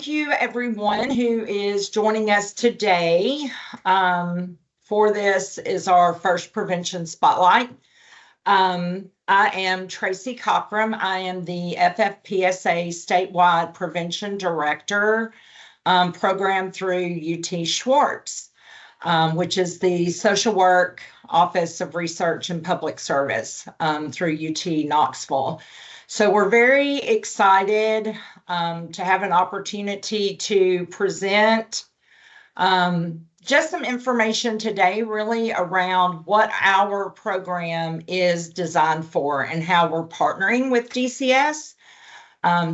thank you everyone who is joining us today. For this is our first prevention spotlight. I am Tracy Cockrum. I am the FFPSA statewide prevention director, program through UT SWORPS, which is the Social Work Office of Research and Public Service through UT Knoxville. So we're very excited to have an opportunity to present just some information today really around what our program is designed for and how we're partnering with DCS.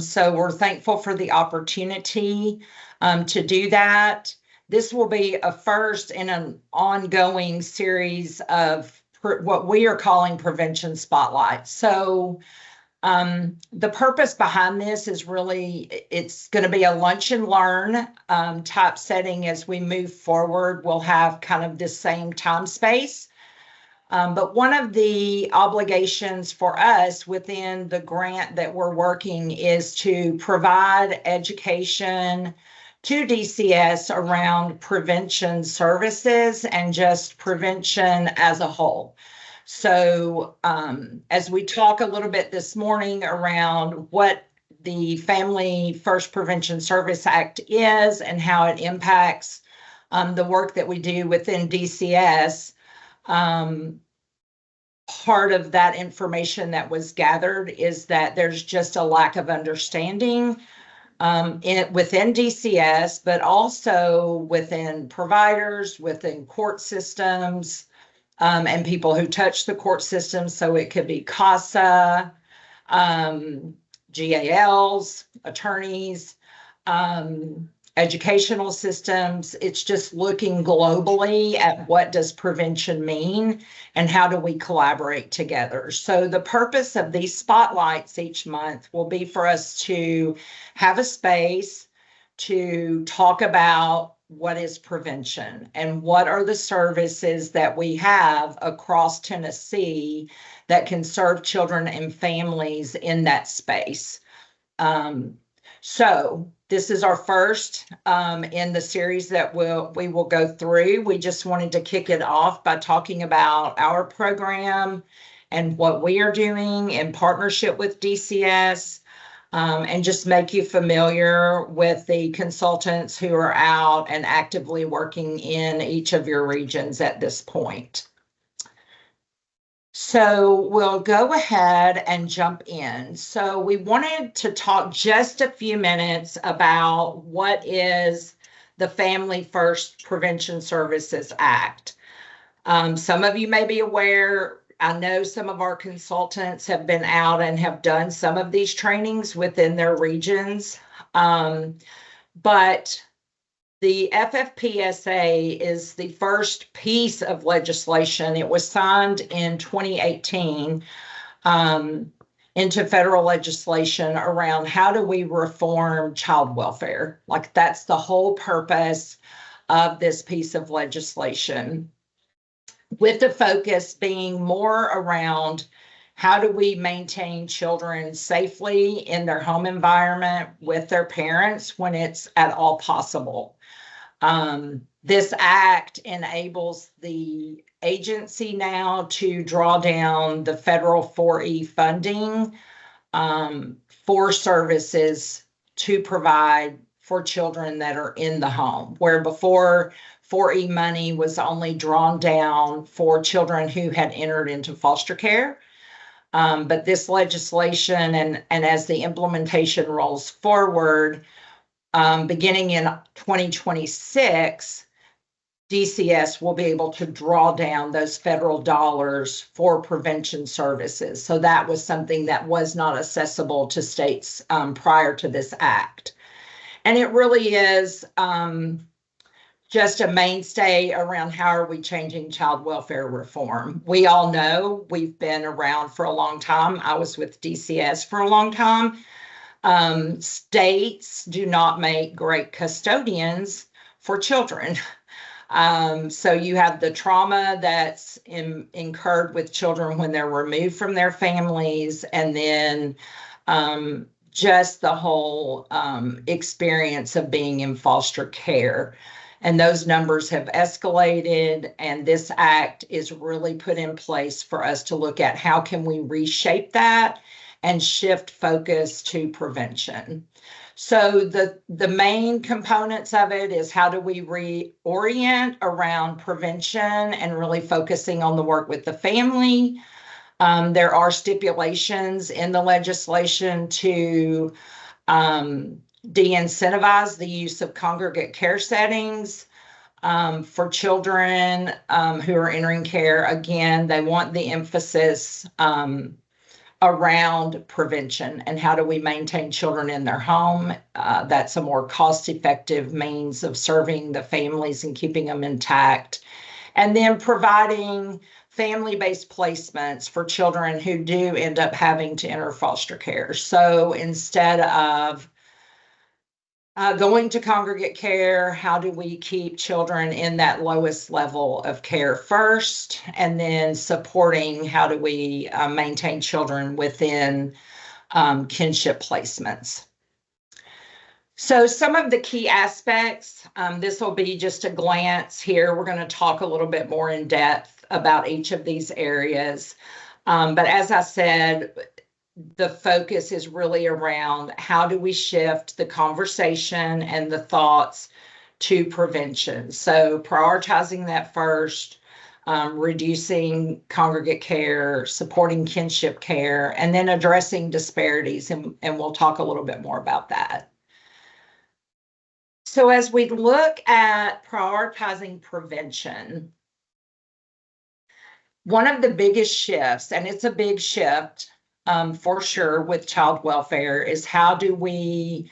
So we're thankful for the opportunity to do that. This will be a first in an ongoing series of what we are calling prevention spotlights. So the purpose behind this is really, it's going to be a lunch and learn type setting as we move forward. We'll have kind of this same time space. But one of the obligations for us within the grant that we're working is to provide education to DCS around prevention services and just prevention as a whole. So as we talk a little bit this morning around what the Family First Prevention Service Act is and how it impacts the work that we do within DCS, part of that information that was gathered is that there's just a lack of understanding within DCS, but also within providers, within court systems, and people who touch the court system. So it could be CASA, GALs, attorneys, educational systems. It's just looking globally at what does prevention mean and how do we collaborate together. So the purpose of these spotlights each month will be for us to have a space to talk about what is prevention and what are the services that we have across Tennessee that can serve children and families in that space. So this is our first in the series that we will go through. We just wanted to kick it off by talking about our program and what we are doing in partnership with DCS. And just make you familiar with the consultants who are out and actively working in each of your regions at this point. So we'll go ahead and jump in. So we wanted to talk just a few minutes about what is the Family First Prevention Services Act. Some of you may be aware, I know some of our consultants have been out and have done some of these trainings within their regions, but the FFPSA is the first piece of legislation. It was signed in 2018 into federal legislation around how do we reform child welfare. Like that's the whole purpose of this piece of legislation, with the focus being more around how do we maintain children safely in their home environment with their parents when it's at all possible. This act enables the agency now to draw down the federal 4E funding for services to provide for children that are in the home, where before 4E money was only drawn down for children who had entered into foster care. But this legislation and as the implementation rolls forward, beginning in 2026, DCS will be able to draw down those federal dollars for prevention services. So that was something that was not accessible to states prior to this act. And it really is just a mainstay around how are we changing child welfare reform. We all know we've been around for a long time. I was with DCS for a long time. States do not make great custodians for children. So you have the trauma that's incurred with children when they're removed from their families, and then just the whole experience of being in foster care. And those numbers have escalated, and this act is really put in place for us to look at how can we reshape that and shift focus to prevention. So the main components of it is how do we reorient around prevention and really focusing on the work with the family. There are stipulations in the legislation to de-incentivize the use of congregate care settings for children who are entering care. Again, they want the emphasis around prevention and how do we maintain children in their home. That's a more cost-effective means of serving the families and keeping them intact. And then providing family-based placements for children who do end up having to enter foster care. So instead of going to congregate care, how do we keep children in that lowest level of care first, and then supporting how do we maintain children within kinship placements. So some of the key aspects, this will be just a glance here. We're going to talk a little bit more in depth about each of these areas. But as I said, the focus is really around how do we shift the conversation and the thoughts to prevention. So prioritizing that first, reducing congregate care, supporting kinship care, and then addressing disparities. And we'll talk a little bit more about that. So as we look at prioritizing prevention, one of the biggest shifts, and it's a big shift, for sure with child welfare, is how do we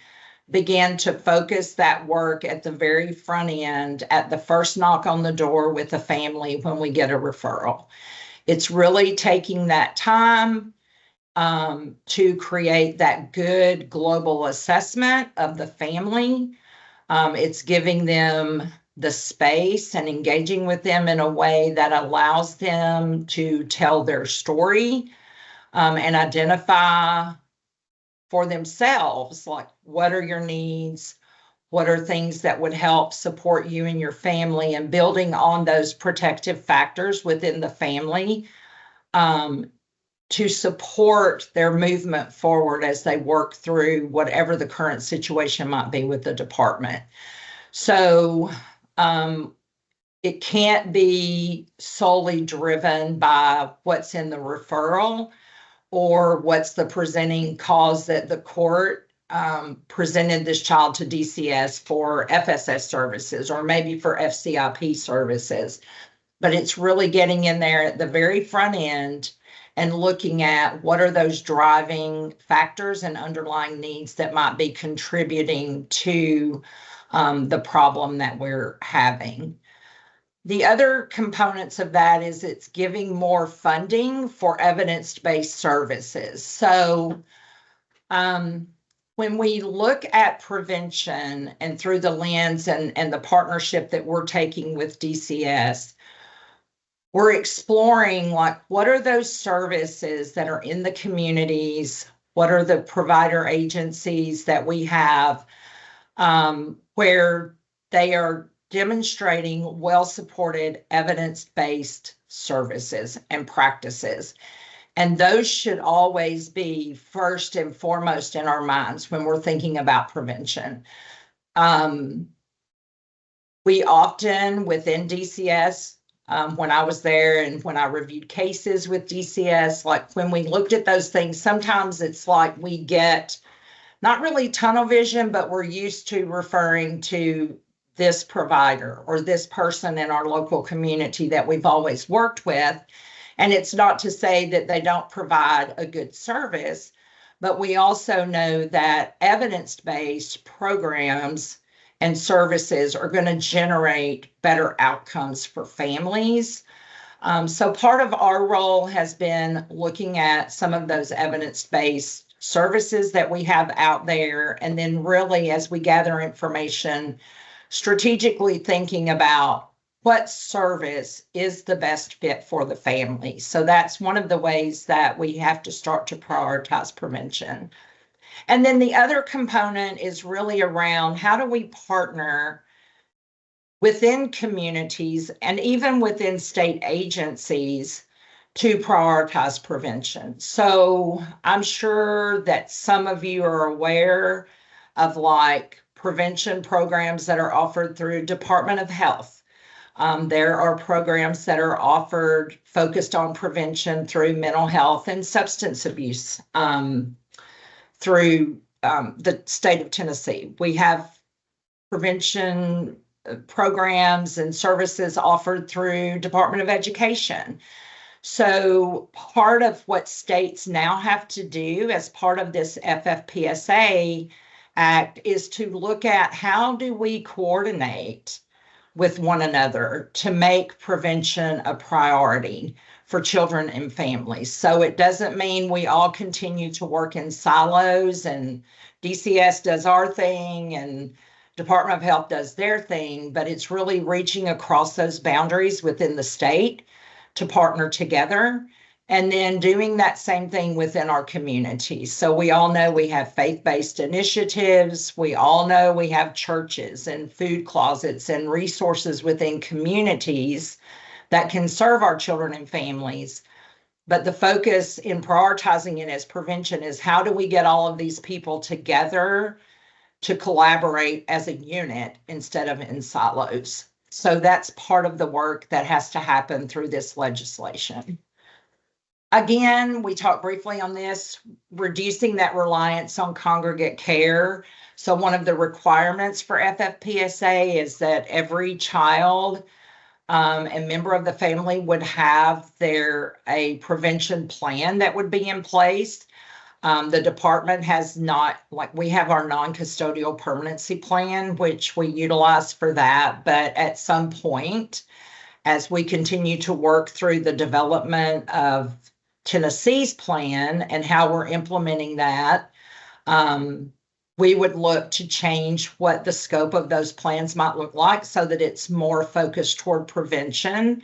begin to focus that work at the very front end, at the first knock on the door with a family when we get a referral. It's really taking that time to create that good global assessment of the family. It's giving them the space and engaging with them in a way that allows them to tell their story. And identify for themselves, like, what are your needs? What are things that would help support you and your family, and building on those protective factors within the family to support their movement forward as they work through whatever the current situation might be with the department. So it can't be solely driven by what's in the referral or what's the presenting cause that the court presented this child to DCS for FSS services or maybe for FCIP services. But it's really getting in there at the very front end and looking at what are those driving factors and underlying needs that might be contributing to the problem that we're having. The other components of that is it's giving more funding for evidence-based services. So when we look at prevention and through the lens and the partnership that we're taking with DCS, we're exploring, like, what are those services that are in the communities? What are the provider agencies that we have where they are demonstrating well-supported evidence-based services and practices. And those should always be first and foremost in our minds when we're thinking about prevention. We often, within DCS, when I was there and when I reviewed cases with DCS, like when we looked at those things, sometimes it's like we get not really tunnel vision, but we're used to referring to this provider or this person in our local community that we've always worked with. And it's not to say that they don't provide a good service, but we also know that evidence-based programs and services are going to generate better outcomes for families. So part of our role has been looking at some of those evidence-based services that we have out there, and then really, as we gather information, strategically thinking about what service is the best fit for the family. So that's one of the ways that we have to start to prioritize prevention. And then the other component is really around how do we partner within communities and even within state agencies to prioritize prevention. So I'm sure that some of you are aware of like prevention programs that are offered through Department of Health. There are programs that are offered focused on prevention through mental health and substance abuse through the state of Tennessee. We have prevention programs and services offered through Department of Education. So part of what states now have to do as part of this FFPSA Act is to look at how do we coordinate with one another to make prevention a priority for children and families. So it doesn't mean we all continue to work in silos and DCS does our thing and Department of Health does their thing, but it's really reaching across those boundaries within the state to partner together and then doing that same thing within our communities. So we all know we have faith-based initiatives. We all know we have churches and food closets and resources within communities that can serve our children and families. But the focus in prioritizing it as prevention is how do we get all of these people together to collaborate as a unit instead of in silos. So that's part of the work that has to happen through this legislation. Again, we talked briefly on this, reducing that reliance on congregate care. So one of the requirements for FFPSA is that every child and member of the family would have a prevention plan that would be in place. The department has not, like we have our non-custodial permanency plan, which we utilize for that. But at some point, as we continue to work through the development of Tennessee's plan and how we're implementing that, we would look to change what the scope of those plans might look like so that it's more focused toward prevention.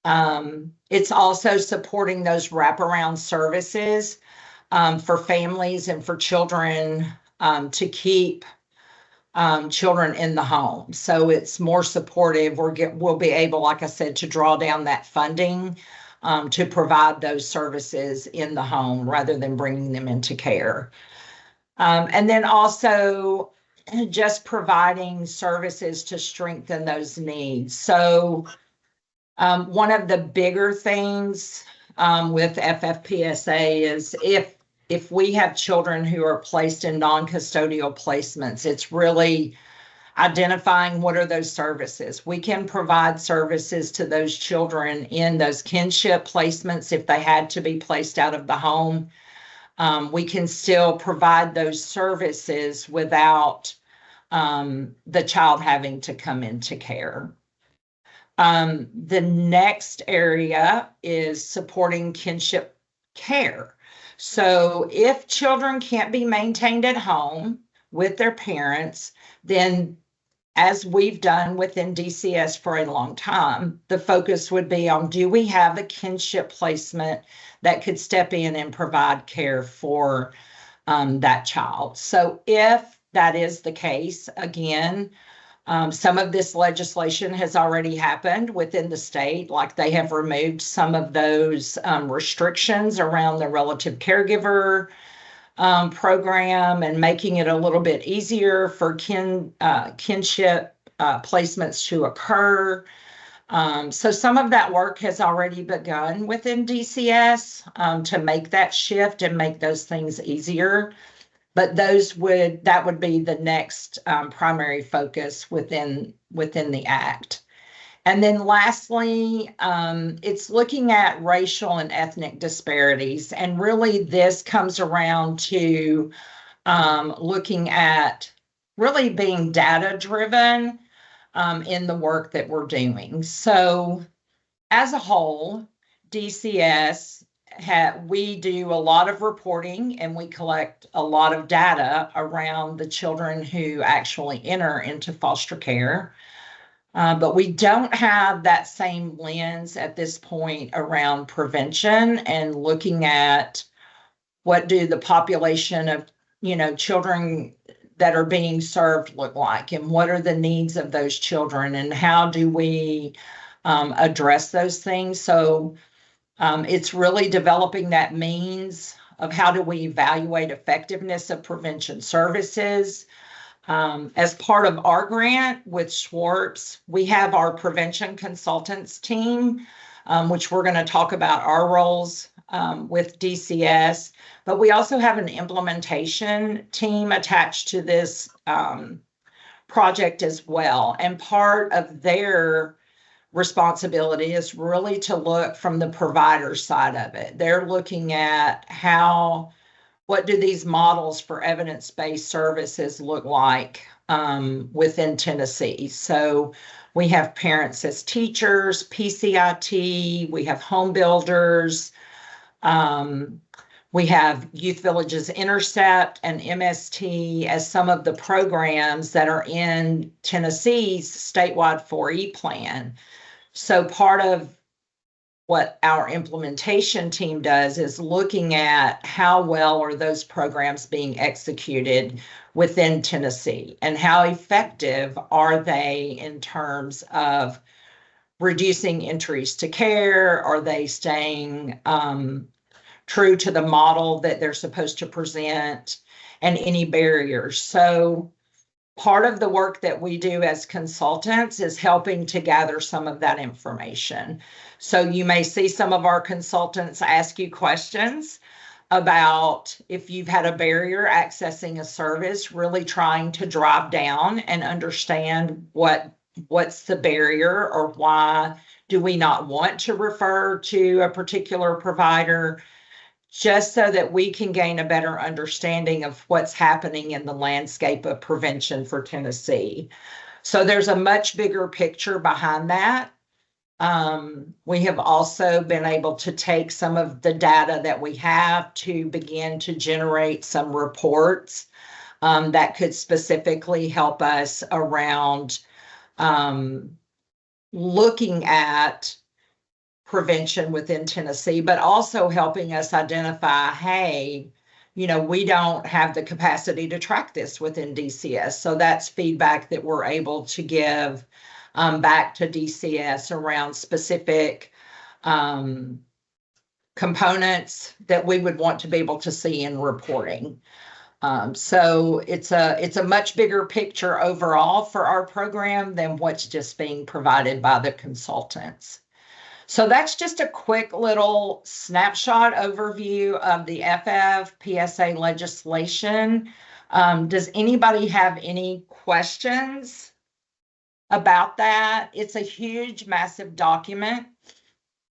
It's also supporting those wraparound services for families and for children to keep children in the home. So it's more supportive. We'll be able, like I said, to draw down that funding to provide those services in the home rather than bringing them into care. And then also just providing services to strengthen those needs. So one of the bigger things with FFPSA is if we have children who are placed in non-custodial placements, it's really identifying what are those services. We can provide services to those children in those kinship placements if they had to be placed out of the home. We can still provide those services without the child having to come into care. The next area is supporting kinship care. So if children can't be maintained at home with their parents, then as we've done within DCS for a long time, the focus would be on, do we have a kinship placement that could step in and provide care for that child? So if that is the case, again, some of this legislation has already happened within the state, like they have removed some of those restrictions around the relative caregiver program and making it a little bit easier for kinship placements to occur. So some of that work has already begun within DCS to make that shift and make those things easier. But that would be the next primary focus within the Act. And then lastly, it's looking at racial and ethnic disparities. And really this comes around to looking at really being data-driven in the work that we're doing. So as a whole, DCS, we do a lot of reporting and we collect a lot of data around the children who actually enter into foster care. But we don't have that same lens at this point around prevention and looking at what do the population of children that are being served look like, and what are the needs of those children, and how do we address those things? So it's really developing that means of how do we evaluate effectiveness of prevention services. As part of our grant with SWORPS, we have our prevention consultants team, which we're going to talk about our roles with DCS, but we also have an implementation team attached to this project as well. And part of their responsibility is really to look from the provider side of it. They're looking at what do these models for evidence-based services look like within Tennessee? So we have parents as teachers, PCIT, we have home builders, we have Youth Villages Intercept and MST as some of the programs that are in Tennessee's statewide 4E plan. So part of what our implementation team does is looking at how well are those programs being executed within Tennessee, and how effective are they in terms of reducing entries to care? Are they staying true to the model that they're supposed to present, and any barriers? So part of the work that we do as consultants is helping to gather some of that information. So you may see some of our consultants ask you questions about if you've had a barrier accessing a service, really trying to drive down and understand what's the barrier, or why do we not want to refer to a particular provider, just so that we can gain a better understanding of what's happening in the landscape of prevention for Tennessee. So there's a much bigger picture behind that. We have also been able to take some of the data that we have to begin to generate some reports that could specifically help us around looking at prevention within Tennessee, but also helping us identify, hey, we don't have the capacity to track this within DCS. So that's feedback that we're able to give back to DCS around specific components that we would want to be able to see in reporting. So it's a much bigger picture overall for our program than what's just being provided by the consultants. So that's just a quick little snapshot overview of the FFPSA legislation. Does anybody have any questions about that? It's a huge, massive document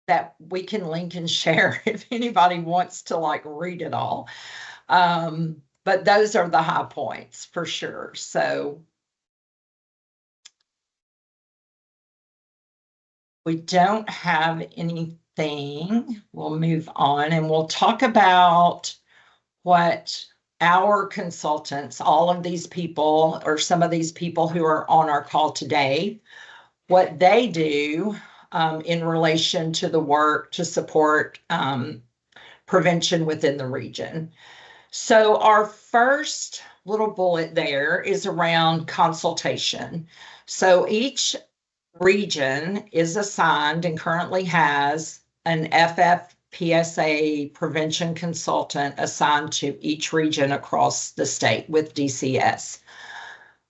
that we can link and share if anybody wants to read it all. But those are the high points for sure. So we don't have anything. We'll move on and we'll talk about what our consultants, all of these people, or some of these people who are on our call today, what they do in relation to the work to support prevention within the region. So our first little bullet there is around consultation. So each region is assigned and currently has an FFPSA prevention consultant assigned to each region across the state with DCS.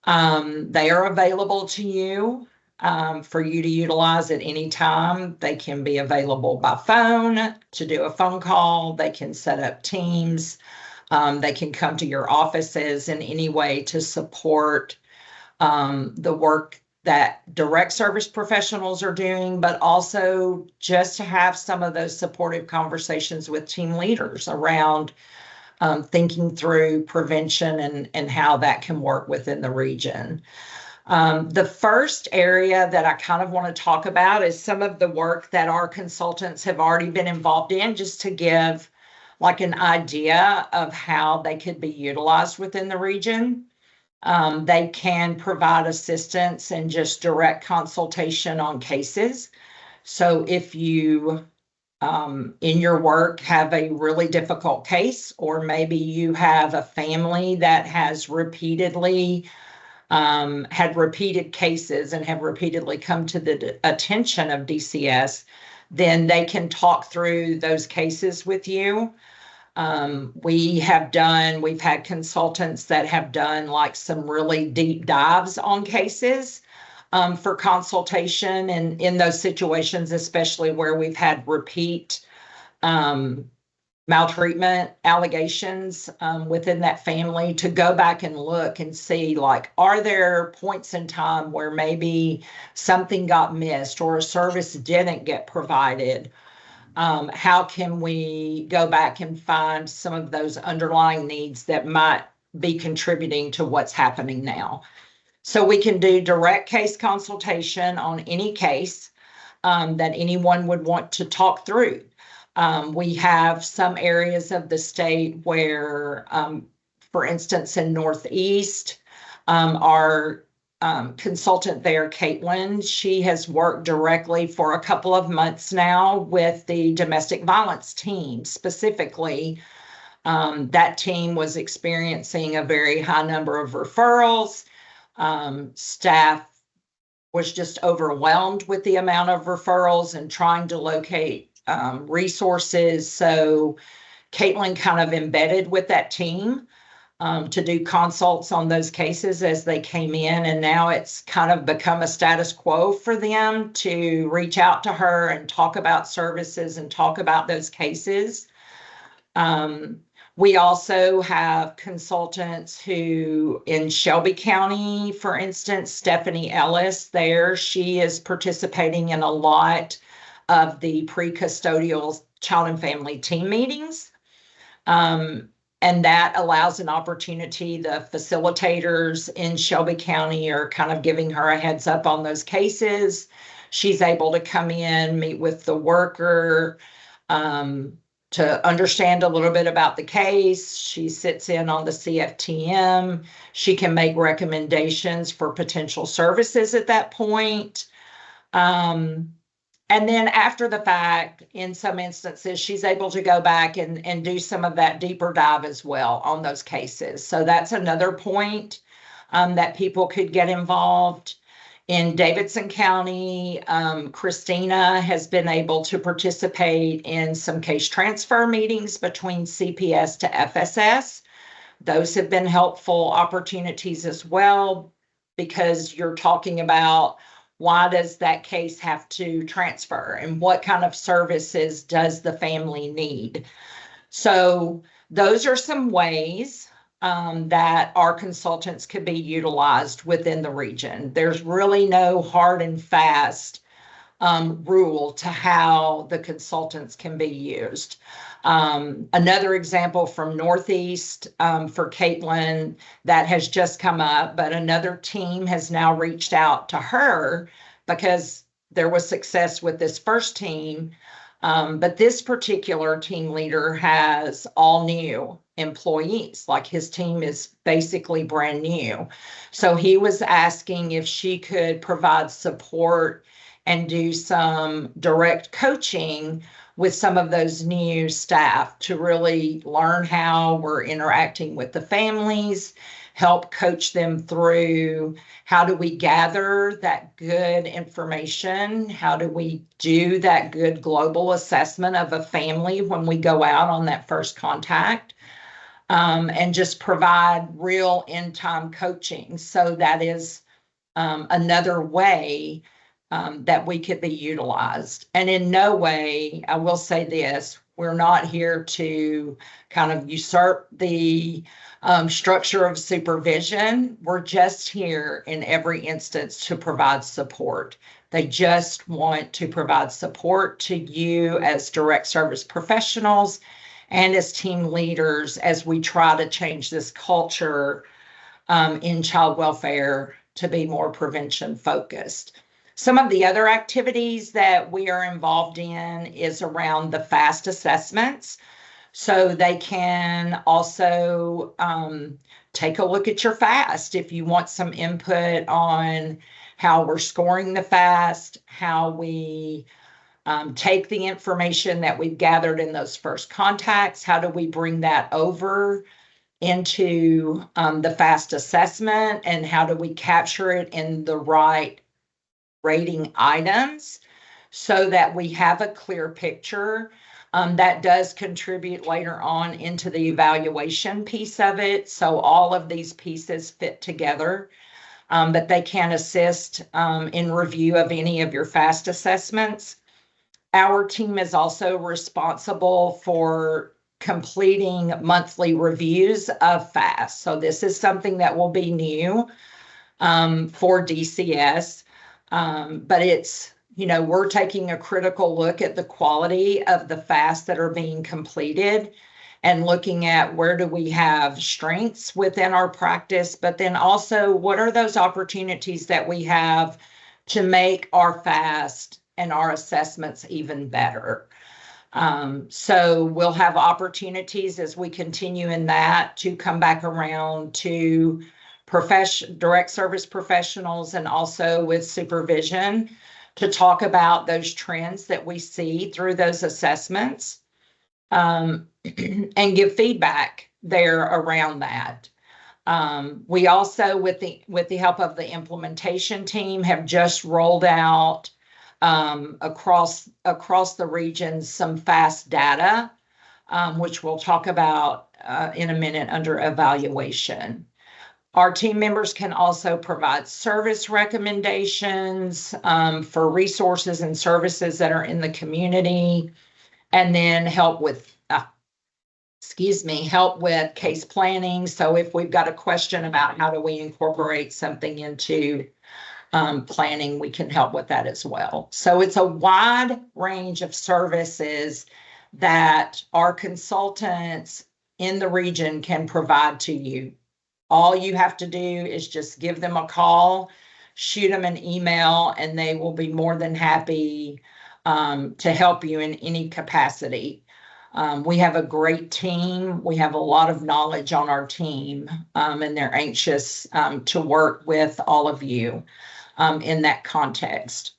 They are available to you for you to utilize at any time. They can be available by phone to do a phone call. They can set up teams. They can come to your offices in any way to support the work that direct service professionals are doing, but also just to have some of those supportive conversations with team leaders around thinking through prevention and how that can work within the region. The first area that I kind of want to talk about is some of the work that our consultants have already been involved in, just to give an idea of how they could be utilized within the region. They can provide assistance and just direct consultation on cases. So if you in your work have a really difficult case, or maybe you have a family that has repeatedly had repeated cases and have repeatedly come to the attention of DCS, then they can talk through those cases with you. We've had consultants that have done like some really deep dives on cases for consultation, and in those situations, especially where we've had repeat maltreatment allegations within that family, to go back and look and see, like, are there points in time where maybe something got missed or a service didn't get provided? How can we go back and find some of those underlying needs that might be contributing to what's happening now? So we can do direct case consultation on any case that anyone would want to talk through. We have some areas of the state where, for instance, in Northeast, our consultant there, Caitlin, she has worked directly for a couple of months now with the domestic violence team. Specifically, that team was experiencing a very high number of referrals. Staff was just overwhelmed with the amount of referrals and trying to locate resources. So Caitlin kind of embedded with that team to do consults on those cases as they came in. And now it's kind of become a status quo for them to reach out to her and talk about services and talk about those cases. We also have consultants who, in Shelby County, for instance, Stephanie Ellis there, she is participating in a lot of the pre-custodial child and family team meetings. And that allows an opportunity. The facilitators in Shelby County are kind of giving her a heads up on those cases. She's able to come in, meet with the worker, to understand a little bit about the case. She sits in on the CFTM. She can make recommendations for potential services at that point. And then after the fact, in some instances, she's able to go back and do some of that deeper dive as well on those cases. So that's another point that people could get involved. In Davidson County, Christina has been able to participate in some case transfer meetings between CPS to FSS. Those have been helpful opportunities as well, because you're talking about, why does that case have to transfer and what kind of services does the family need? So those are some ways that our consultants could be utilized within the region. There's really no hard and fast rule to how the consultants can be used. Another example from Northeast for Caitlin that has just come up, but another team has now reached out to her because there was success with this first team. But this particular team leader has all new employees, like his team is basically brand new. So he was asking if she could provide support and do some direct coaching with some of those new staff to really learn how we're interacting with the families, help coach them through how do we gather that good information, how do we do that good global assessment of a family when we go out on that first contact, and just provide real in-time coaching. So that is another way that we could be utilized. And in no way, I will say this, we're not here to kind of usurp the structure of supervision. We're just here in every instance to provide support. They just want to provide support to you as direct service professionals and as team leaders as we try to change this culture in child welfare to be more prevention focused. Some of the other activities that we are involved in is around the FAST assessments. So they can also take a look at your FAST if you want some input on how we're scoring the FAST, how we take the information that we've gathered in those first contacts. How do we bring that over into the FAST assessment, and how do we capture it in the right rating items so that we have a clear picture? That does contribute later on into the evaluation piece of it. So all of these pieces fit together, but they can assist in review of any of your FAST assessments. Our team is also responsible for completing monthly reviews of FAST. So this is something that will be new for DCS, but it's, we're taking a critical look at the quality of the FAST that are being completed and looking at where do we have strengths within our practice, but then also what are those opportunities that we have to make our FAST and our assessments even better. So we'll have opportunities as we continue in that to come back around to direct service professionals and also with supervision to talk about those trends that we see through those assessments, and give feedback there around that. We also, with the help of the implementation team, have just rolled out across the region some FAST data, which we'll talk about in a minute under evaluation. Our team members can also provide service recommendations for resources and services that are in the community, and then help with case planning. So if we've got a question about how do we incorporate something into planning, we can help with that as well. So it's a wide range of services that our consultants in the region can provide to you. All you have to do is just give them a call, shoot them an email, and they will be more than happy to help you in any capacity. We have a great team. We have a lot of knowledge on our team, and they're anxious to work with all of you in that context.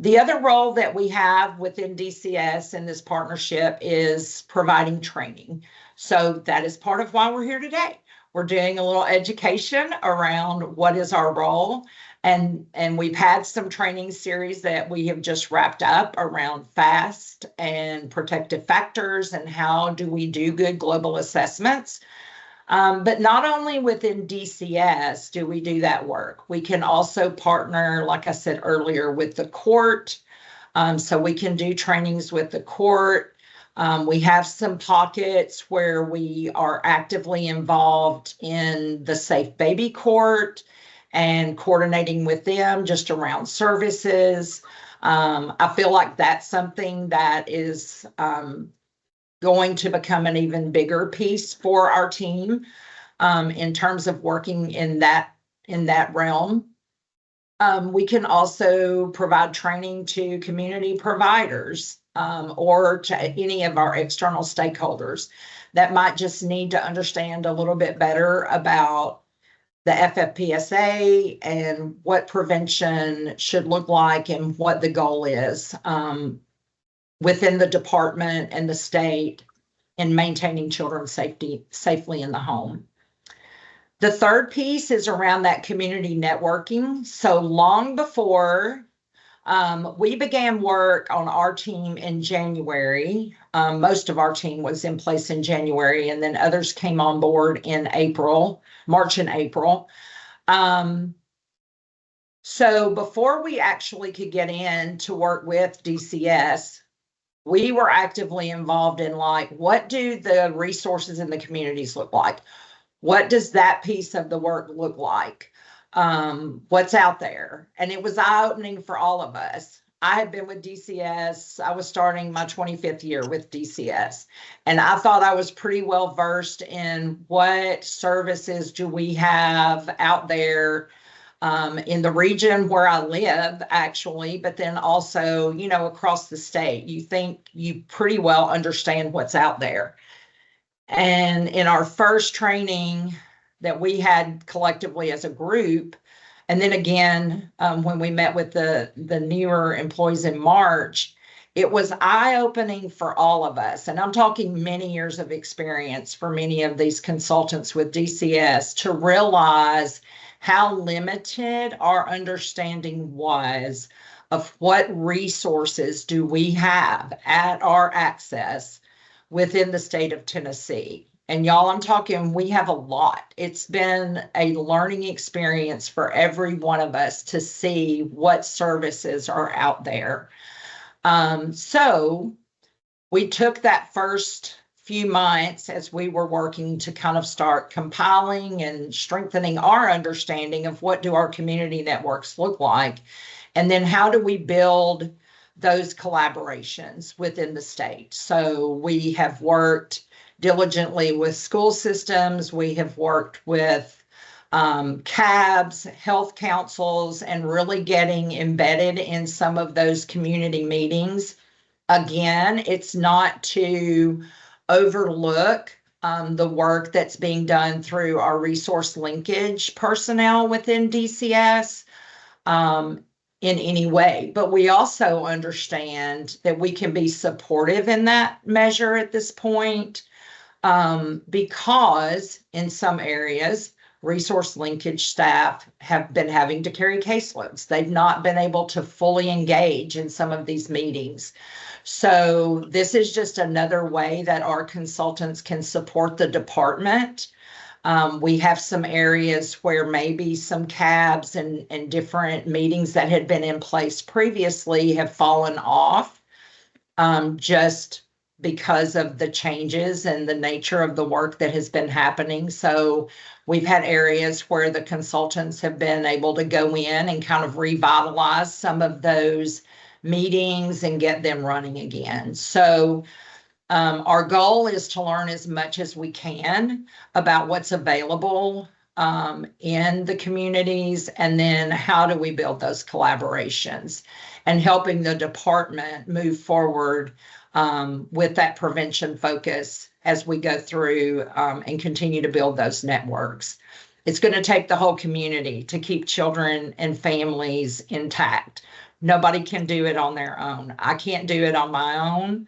The other role that we have within DCS in this partnership is providing training. So that is part of why we're here today. We're doing a little education around what is our role. And we've had some training series that we have just wrapped up around FAST and protective factors and how do we do good global assessments. But not only within DCS do we do that work. We can also partner, like I said earlier, with the court. So we can do trainings with the court. We have some pockets where we are actively involved in the Safe Baby Court and coordinating with them just around services. I feel like that's something that is going to become an even bigger piece for our team in terms of working in that realm. We can also provide training to community providers or to any of our external stakeholders that might just need to understand a little bit better about the FFPSA and what prevention should look like and what the goal is within the department and the state in maintaining children's safely in the home. The third piece is around that community networking. So long before we began work on our team in January, most of our team was in place in January, and then others came on board in March and April. So before we actually could get in to work with DCS, we were actively involved in what do the resources in the communities look like? What does that piece of the work look like? What's out there? And it was eye-opening for all of us. I had been with DCS. I was starting my 25th year with DCS, and I thought I was pretty well versed in what services do we have out there in the region where I live, actually, but then also, across the state. You think you pretty well understand what's out there. And in our first training that we had collectively as a group, and then again, when we met with the newer employees in March, it was eye-opening for all of us. And I'm talking many years of experience for many of these consultants with DCS to realize how limited our understanding was of what resources do we have at our access within the state of Tennessee. And y'all, I'm talking, we have a lot. It's been a learning experience for every one of us to see what services are out there. So we took that first few months as we were working to kind of start compiling and strengthening our understanding of what do our community networks look like, and then how do we build those collaborations within the state. So we have worked diligently with school systems. We have worked with CABs, health councils, and really getting embedded in some of those community meetings. Again, it's not to overlook the work that's being done through our resource linkage personnel within DCS in any way, but we also understand that we can be supportive in that measure at this point because in some areas, resource linkage staff have been having to carry caseloads. They've not been able to fully engage in some of these meetings. So this is just another way that our consultants can support the department. We have some areas where maybe some CABs and different meetings that had been in place previously have fallen off just because of the changes and the nature of the work that has been happening. So we've had areas where the consultants have been able to go in and kind of revitalize some of those meetings and get them running again. So our goal is to learn as much as we can about what's available in the communities, and then how do we build those collaborations and helping the department move forward with that prevention focus as we go through and continue to build those networks. It's going to take the whole community to keep children and families intact. Nobody can do it on their own. I can't do it on my own.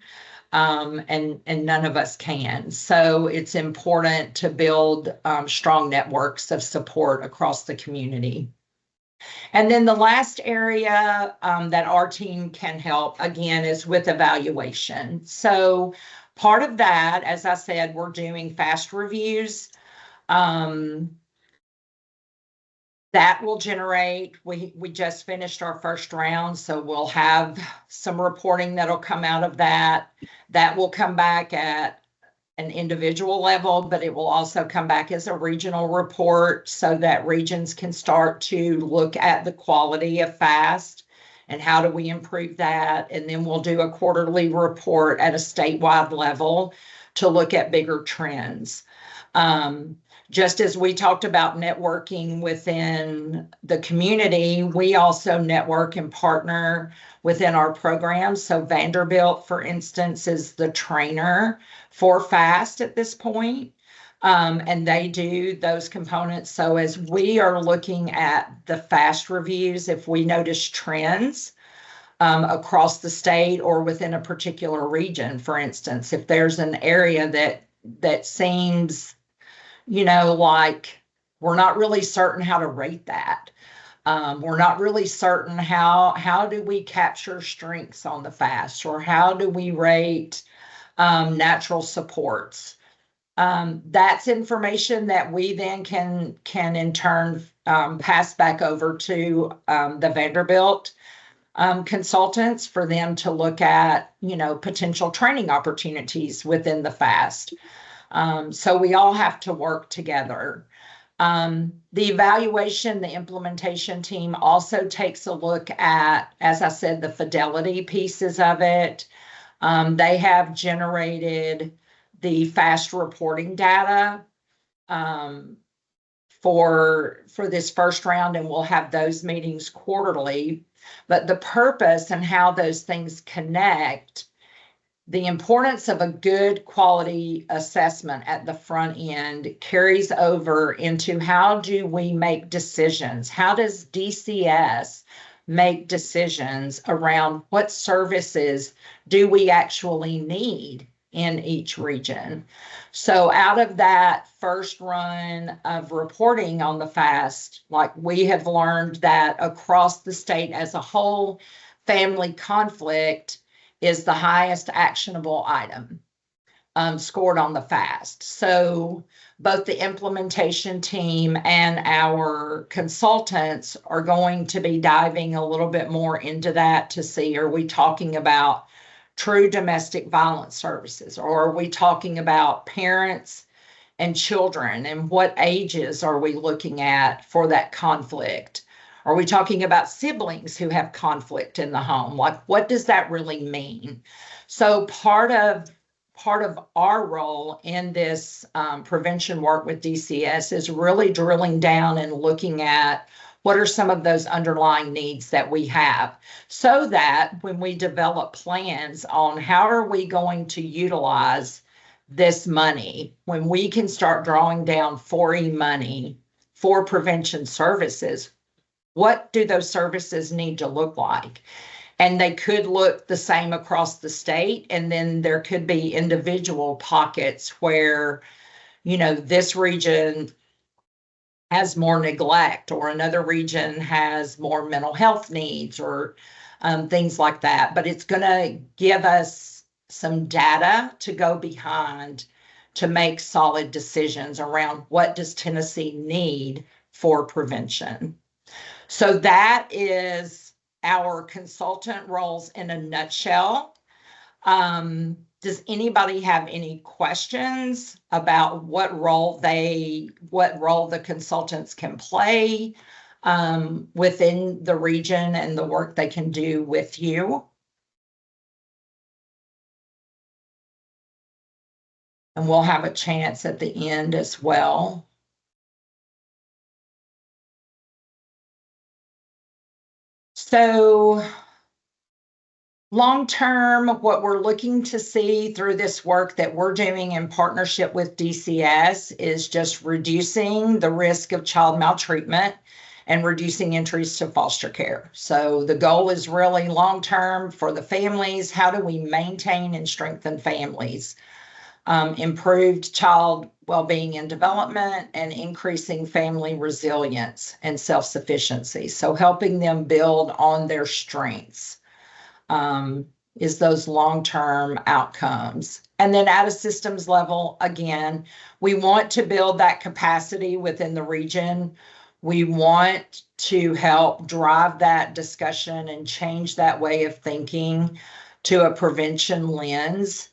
And none of us can. So it's important to build strong networks of support across the community. And then the last area that our team can help, again, is with evaluation. So part of that, as I said, we're doing fast reviews. That will generate, we just finished our first round, so we'll have some reporting that'll come out of that. That will come back at an individual level, but it will also come back as a regional report so that regions can start to look at the quality of FAST and how do we improve that. And then we'll do a quarterly report at a statewide level to look at bigger trends. Just as we talked about networking within the community, we also network and partner within our programs. So Vanderbilt, for instance, is the trainer for FAST at this point, and they do those components. So as we are looking at the FAST reviews, if we notice trends across the state or within a particular region, for instance, if there's an area that seems like we're not really certain how to rate that. We're not really certain how do we capture strengths on the FAST, or how do we rate natural supports. That's information that we then can in turn pass back over to the Vanderbilt consultants for them to look at, potential training opportunities within the FAST. So we all have to work together. The evaluation, the implementation team also takes a look at, as I said, the fidelity pieces of it. They have generated the FAST reporting data for this first round, and we'll have those meetings quarterly. But the purpose and how those things connect, the importance of a good quality assessment at the front end carries over into how do we make decisions? How does DCS make decisions around what services do we actually need in each region. So out of that first run of reporting on the FAST, like we have learned that across the state as a whole, family conflict is the highest actionable item scored on the FAST. So both the implementation team and our consultants are going to be diving a little bit more into that to see, are we talking about true domestic violence services, or are we talking about parents and children, and what ages are we looking at for that conflict? Are we talking about siblings who have conflict in the home? Like, what does that really mean? So part of our role in this prevention work with DCS is really drilling down and looking at what are some of those underlying needs that we have, so that when we develop plans on how are we going to utilize this money, when we can start drawing down 4E money for prevention services, what do those services need to look like? And they could look the same across the state. And then there could be individual pockets where, this region has more neglect, or another region has more mental health needs, or things like that. But it's going to give us some data to go behind to make solid decisions around what does Tennessee need for prevention. So that is our consultant roles in a nutshell. Does anybody have any questions about what role the consultants can play within the region and the work they can do with you? And we'll have a chance at the end as well. So long-term, what we're looking to see through this work that we're doing in partnership with DCS is just reducing the risk of child maltreatment and reducing entries to foster care. So the goal is really long-term for the families. How do we maintain and strengthen families? Improved child well-being and development, and increasing family resilience and self-sufficiency. So helping them build on their strengths is those long-term outcomes. And then at a systems level, again, we want to build that capacity within the region. We want to help drive that discussion and change that way of thinking to a prevention lens.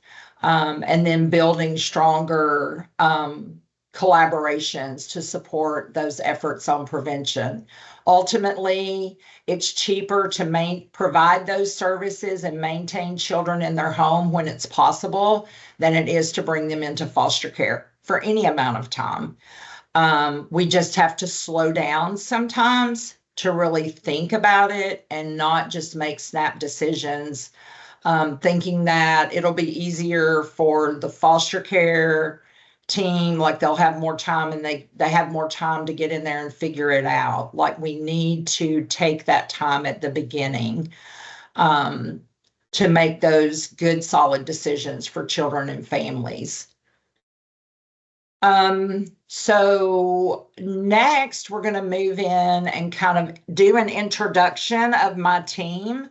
And then building stronger collaborations to support those efforts on prevention. Ultimately, it's cheaper to provide those services and maintain children in their home when it's possible than it is to bring them into foster care for any amount of time. We just have to slow down sometimes to really think about it and not just make snap decisions, thinking that it'll be easier for the foster care team, like they'll have more time and they have more time to get in there and figure it out. Like, we need to take that time at the beginning to make those good, solid decisions for children and families. So next we're going to move in and kind of do an introduction of my team.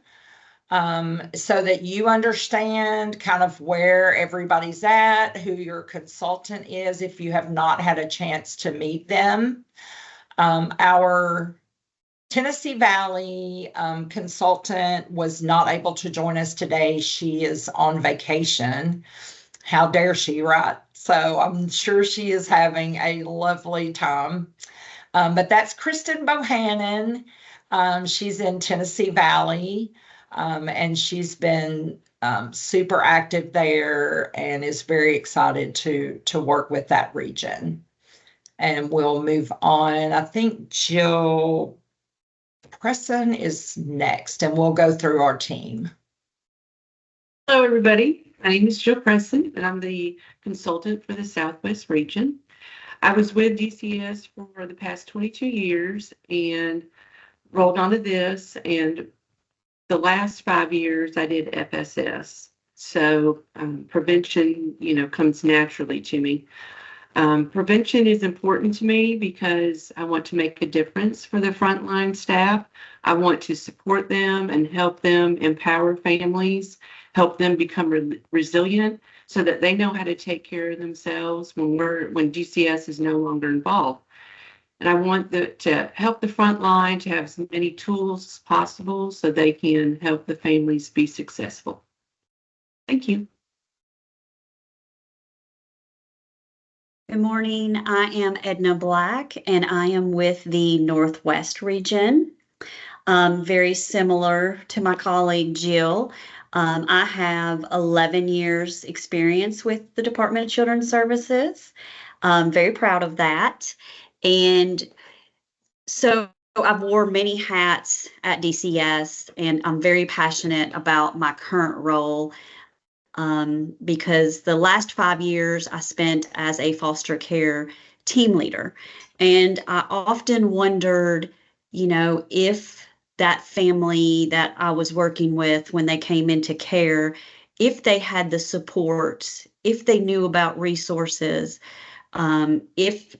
So that you understand kind of where everybody's at, who your consultant is, if you have not had a chance to meet them. Our Tennessee Valley consultant was not able to join us today. She is on vacation. How dare she, right? So I'm sure she is having a lovely time. But that's Kristen Bohannon. She's in Tennessee Valley. And she's been super active there and is very excited to work with that region. And we'll move on. I think Jill Presson is next, and we'll go through our team. Hello, everybody. My name is Jill Presson, and I'm the consultant for the Southwest region. I was with DCS for the past 22 years, and rolled onto this, and the last 5 years I did FSS. So prevention, comes naturally to me. Prevention is important to me because I want to make a difference for the frontline staff. I want to support them and help them empower families, help them become resilient so that they know how to take care of themselves when DCS is no longer involved. And I want to help the front line to have as many tools as possible so they can help the families be successful. Thank you. Good morning. I am Edna Black, and I am with the Northwest region. Very similar to my colleague Jill. I have 11 years experience with the Department of Children's Services. I'm very proud of that. And so I've wore many hats at DCS, and I'm very passionate about my current role because the last 5 years I spent as a foster care team leader. And I often wondered, if that family that I was working with when they came into care, if they had the support, if they knew about resources, if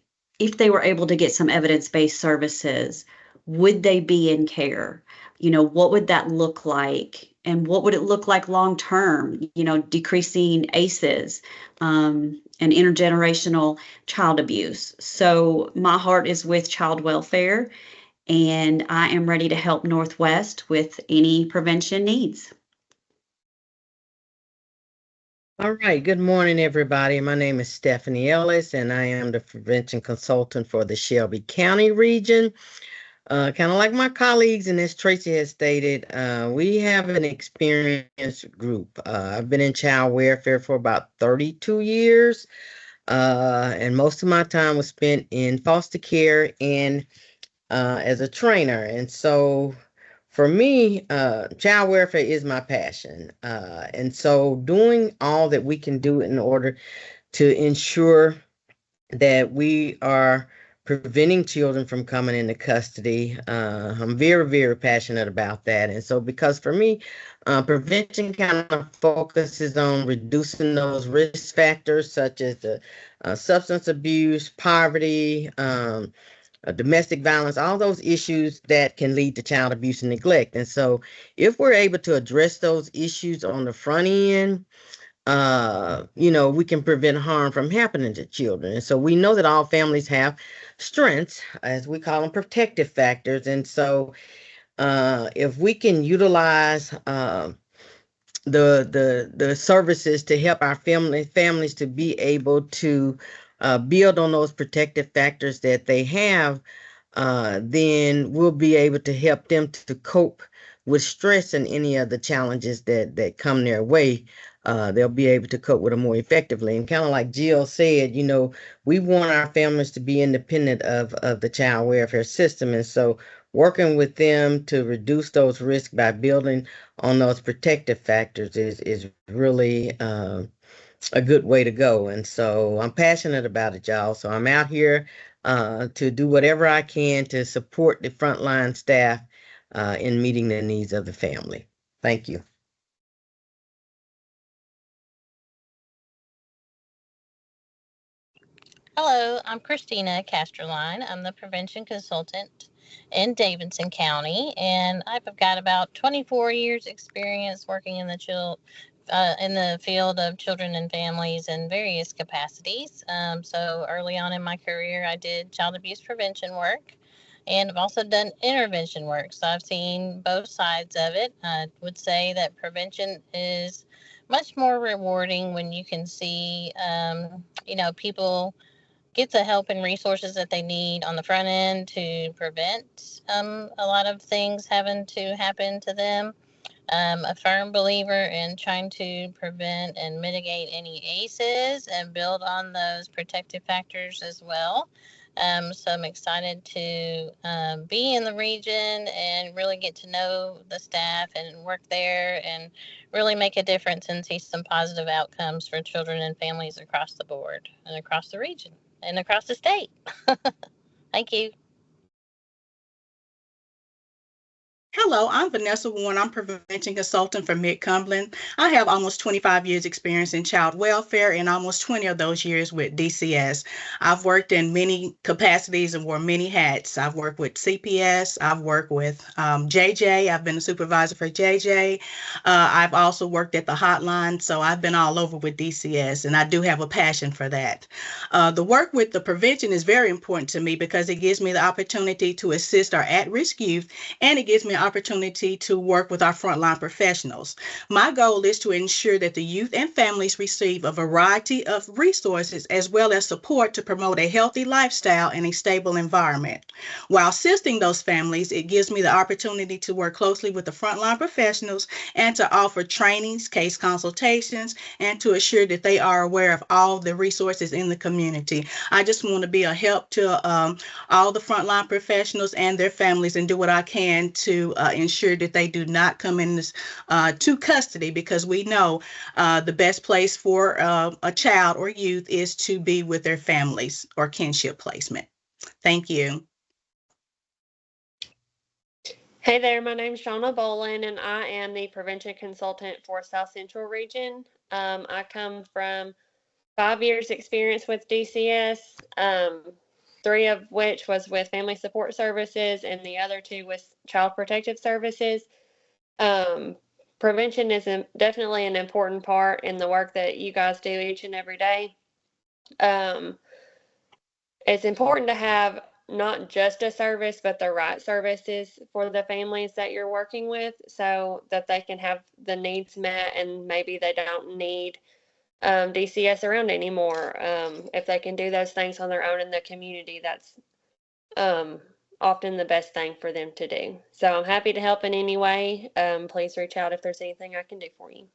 they were able to get some evidence-based services, would they be in care? What would that look like? And what would it look like long term? Decreasing ACEs and intergenerational child abuse. So my heart is with child welfare, and I am ready to help Northwest with any prevention needs. All right. Good morning, everybody. My name is Stephanie Ellis, and I am the prevention consultant for the Shelby County region. Kind of like my colleagues, and as Tracy has stated, we have an experienced group. I've been in child welfare for about 32 years, and most of my time was spent in foster care and as a trainer. And so for me, child welfare is my passion. And so doing all that we can do in order to ensure that we are preventing children from coming into custody. I'm very, very passionate about that. And so because for me, prevention kind of focuses on reducing those risk factors such as the substance abuse, poverty, domestic violence, all those issues that can lead to child abuse and neglect. And so if we're able to address those issues on the front end, we can prevent harm from happening to children. And so we know that all families have strengths, as we call them, protective factors. And so if we can utilize the services to help our families to be able to build on those protective factors that they have, then we'll be able to help them to cope with stress and any of the challenges that come their way. They'll be able to cope with them more effectively. And kind of like Jill said, we want our families to be independent of the child welfare system. And so working with them to reduce those risks by building on those protective factors is really a good way to go. And so I'm passionate about it, y'all. So I'm out here to do whatever I can to support the frontline staff in meeting the needs of the family. Thank you. Hello, I'm Christina Casterline. I'm the prevention consultant in Davidson County, and I've got about 24 years experience working in the field of children and families in various capacities. So early on in my career, I did child abuse prevention work, and I've also done intervention work. So I've seen both sides of it. I would say that prevention is much more rewarding when you can see, people get the help and resources that they need on the front end to prevent a lot of things having to happen to them. A firm believer in trying to prevent and mitigate any ACEs and build on those protective factors as well. So I'm excited to be in the region and really get to know the staff and work there and really make a difference and see some positive outcomes for children and families across the board and across the region and across the state. Thank you. Hello, I'm Vanessa Warren. I'm prevention consultant for Mid-Cumberland. I have almost 25 years experience in child welfare and almost 20 of those years with DCS. I've worked in many capacities and wore many hats. I've worked with CPS. I've worked with JJ. I've been a supervisor for JJ. I've also worked at the hotline, so I've been all over with DCS, and I do have a passion for that. The work with the prevention is very important to me because it gives me the opportunity to assist our at-risk youth, and it gives me an opportunity to work with our frontline professionals. My goal is to ensure that the youth and families receive a variety of resources as well as support to promote a healthy lifestyle and a stable environment. While assisting those families, it gives me the opportunity to work closely with the frontline professionals and to offer trainings, case consultations, and to assure that they are aware of all the resources in the community. I just want to be a help to all the frontline professionals and their families and do what I can to ensure that they do not come in this, to custody, because we know the best place for a child or youth is to be with their families or kinship placement. Thank you. Hey there, my name's Shauna Bolin, and I am the prevention consultant for South Central Region. I come from 5 years experience with DCS, 3 of which was with Family Support Services and the other 2 with Child Protective Services. Prevention is definitely an important part in the work that you guys do each and every day. It's important to have not just a service, but the right services for the families that you're working with so that they can have the needs met and maybe they don't need DCS around anymore. If they can do those things on their own in the community, that's often the best thing for them to do. So I'm happy to help in any way. Please reach out if there's anything I can do for you.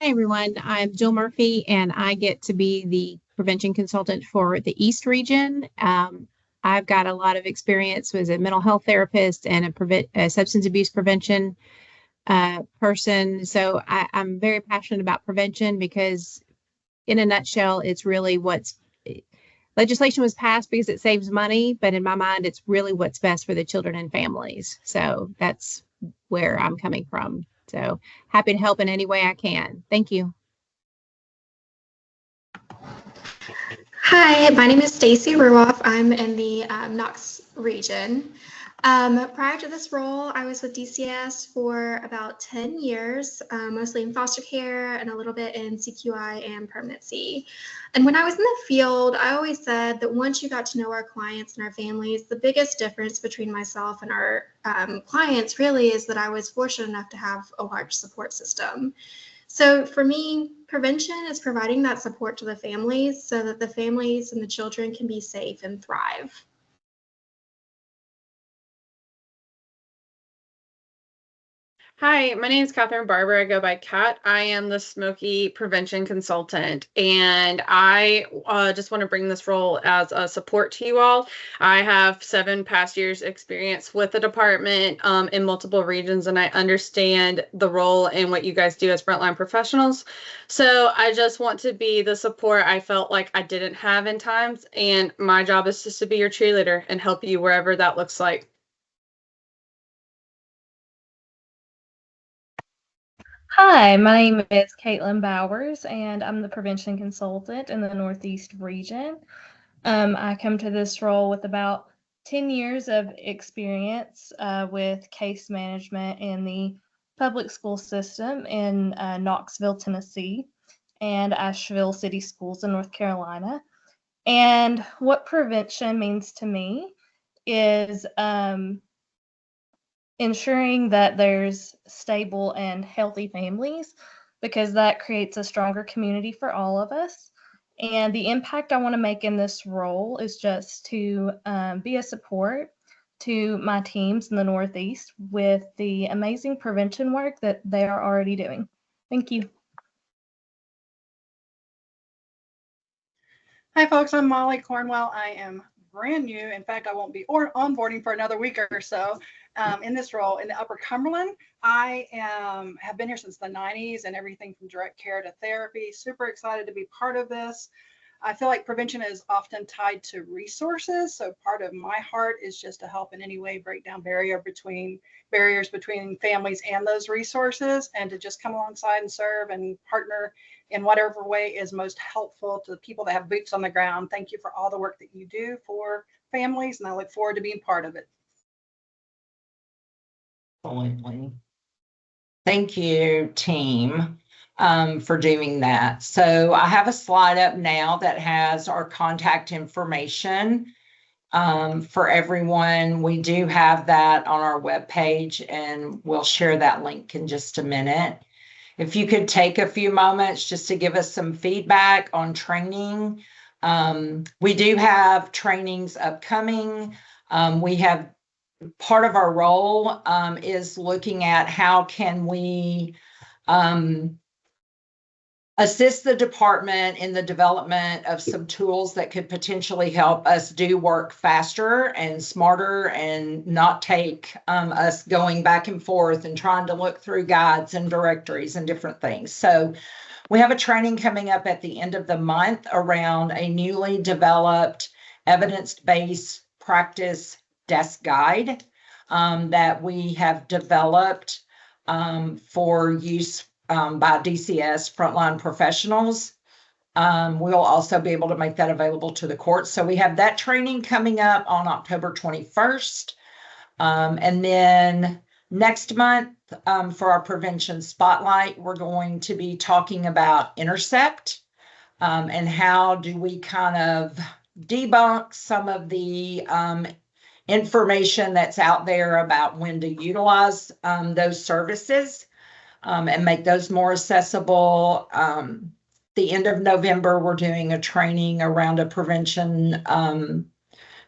Hey everyone, I'm Jill Murphy and I get to be the prevention consultant for the East region. I've got a lot of experience as a mental health therapist and a substance abuse prevention person. So I'm very passionate about prevention because in a nutshell, it's really legislation was passed because it saves money, but in my mind, it's really what's best for the children and families. So that's where I'm coming from. So happy to help in any way I can. Thank you. Hi, my name is Stacy Ruoff. I'm in the Knox region. Prior to this role, I was with DCS for about 10 years, mostly in foster care and a little bit in CQI and permanency. And when I was in the field, I always said that once you got to know our clients and our families, the biggest difference between myself and our clients really is that I was fortunate enough to have a large support system. So for me, prevention is providing that support to the families so that the families and the children can be safe and thrive. Hi, my name is Catherine Barber. I go by Kat. I am the Smoky Prevention Consultant, and I just want to bring this role as a support to you all. I have 7 past years experience with the department in multiple regions, and I understand the role and what you guys do as frontline professionals. So I just want to be the support I felt like I didn't have in times, and my job is just to be your cheerleader and help you wherever that looks like. Hi, my name is Caitlin Bowers, and I'm the prevention consultant in the Northeast region. I come to this role with about 10 years of experience with case management in the public school system in Knoxville, Tennessee, and Asheville City Schools in North Carolina. And what prevention means to me is ensuring that there's stable and healthy families, because that creates a stronger community for all of us. And the impact I want to make in this role is just to be a support to my teams in the Northeast with the amazing prevention work that they are already doing. Thank you. Hi folks, I'm Molly Cornwell. I am brand new. In fact, I won't be onboarding for another week or so in this role in the Upper Cumberland. I have been here since the 90s and everything from direct care to therapy. Super excited to be part of this. I feel like prevention is often tied to resources. So part of my heart is just to help in any way break down barriers between families and those resources, and to just come alongside and serve and partner in whatever way is most helpful to the people that have boots on the ground. Thank you for all the work that you do for families, and I look forward to being part of it. Absolutely. Thank you, team, for doing that. So I have a slide up now that has our contact information for everyone. We do have that on our webpage, and we'll share that link in just a minute. If you could take a few moments just to give us some feedback on training. We do have trainings upcoming. We have part of our role is looking at how can we assist the department in the development of some tools that could potentially help us do work faster and smarter, and not take us going back and forth and trying to look through guides and directories and different things. So we have a training coming up at the end of the month around a newly developed evidence-based practice desk guide that we have developed for use by DCS frontline professionals. We'll also be able to make that available to the courts. So we have that training coming up on October 21st. And then next month for our prevention spotlight, we're going to be talking about intercept and how do we kind of debunk some of the information that's out there about when to utilize those services. And make those more accessible. The end of November, we're doing a training around a prevention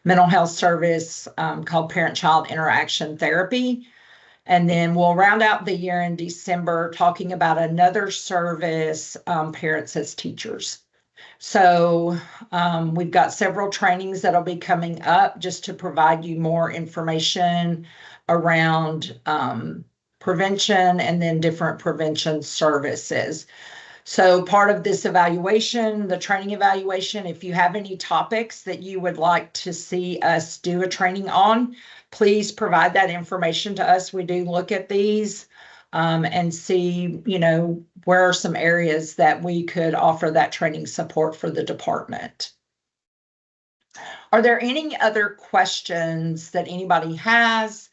mental health service called Parent-Child Interaction Therapy. And then we'll round out the year in December talking about another service, Parents as Teachers. So we've got several trainings that'll be coming up just to provide you more information around prevention and then different prevention services. So part of this evaluation, the training evaluation, if you have any topics that you would like to see us do a training on, please provide that information to us. We do look at these and see, where are some areas that we could offer that training support for the department. Are there any other questions that anybody has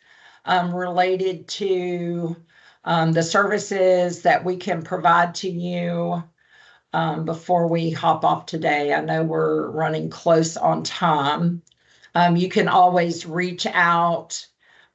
related to the services that we can provide to you before we hop off today? I know we're running close on time. You can always reach out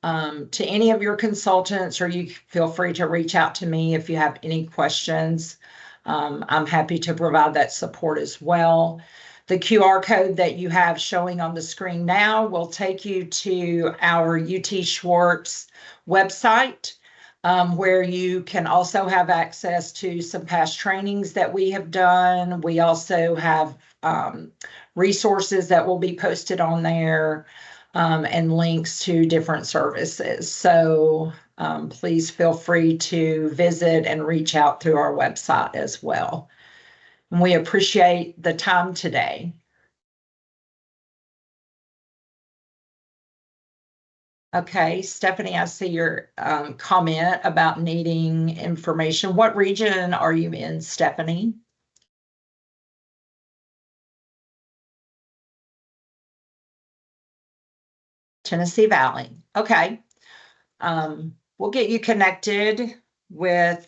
to any of your consultants, or you feel free to reach out to me if you have any questions. I'm happy to provide that support as well. The QR code that you have showing on the screen now will take you to our UT SWORPS website, where you can also have access to some past trainings that we have done. We also have resources that will be posted on there and links to different services. So please feel free to visit and reach out through our website as well. And we appreciate the time today. Okay, Stephanie, I see your comment about needing information. What region are you in, Stephanie? Tennessee Valley. Okay. We'll get you connected with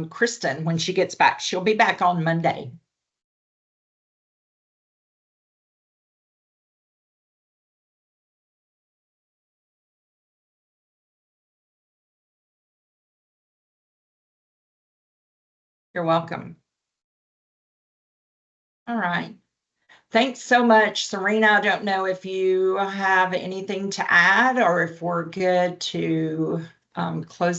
Kristen when she gets back. She'll be back on Monday. You're welcome. All right. Thanks so much, Serena. I don't know if you have anything to add or if we're good to close.